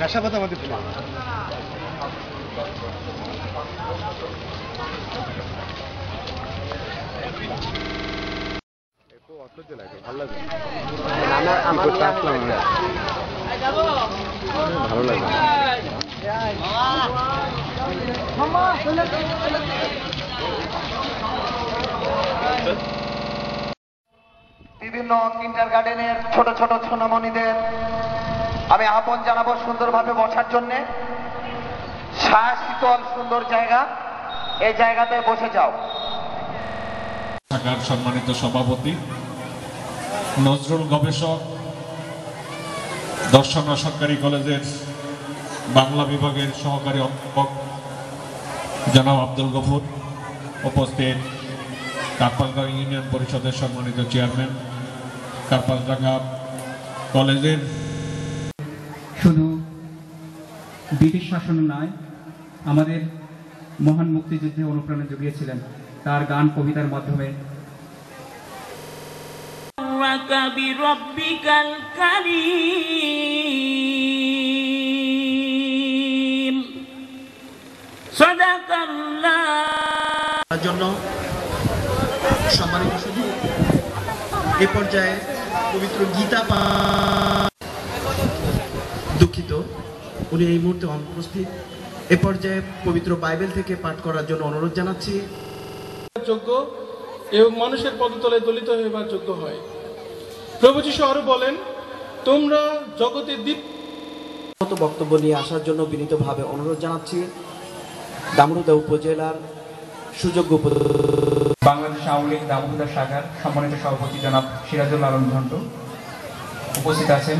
নেশাপাতা আমাদের দিলাম ভালো লাগে ভালো লাগে বিভিন্ন কিন্ডারগার্টেনের ছোট ছোট সোনামণিদের আমি আহ্বান জানাবো সুন্দরভাবে বসার জন্য। শীতল সুন্দর জায়গা, এই জায়গাতে বসে যাও। ঢাকার সম্মানিত সভাপতি, নজরুল গবেষক, দর্শন সরকারি কলেজের বাংলা বিভাগের সহকারী অধ্যাপক জনাব আব্দুল গফুর, উপস্থিত কার্পাসডাঙ্গা ইউনিয়ন পরিষদের সম্মানিত চেয়ারম্যান, কার্পাসডাঙ্গা কলেজের শুধু ব্রিটিশ শাসন নয়, আমাদের মহান মুক্তিযুদ্ধে অনুপ্রেরণা জুগিয়েছিলেন তার গান কবিতার মাধ্যমে। জন্য সম্মানিত শুধু এ পর্যায়ে পবিত্র গীতা দুঃখিত উনি এই মুহূর্তে অনুপস্থিত। এ পর্যায়ে পবিত্র বাইবেল থেকে পাঠ করার জন্য অনুরোধ জানাচ্ছি। যোগ্য এবং মানুষের পদতলে দলিত হইবার যোগ্য হয়। প্রভু যীশু আরো বলেন, তোমরা জগতে দীপ। বক্তব্য নিয়ে আসার জন্য বিনীতভাবে অনুরোধ জানাচ্ছি দামোদর উপজেলার সুযোগ্য বাংলাদেশ আওয়ামী লীগ দামোদর শাখার সম্মানিত সভাপতি জনাব সিরাজুল আলম ঝন্টু উপস্থিত আছেন।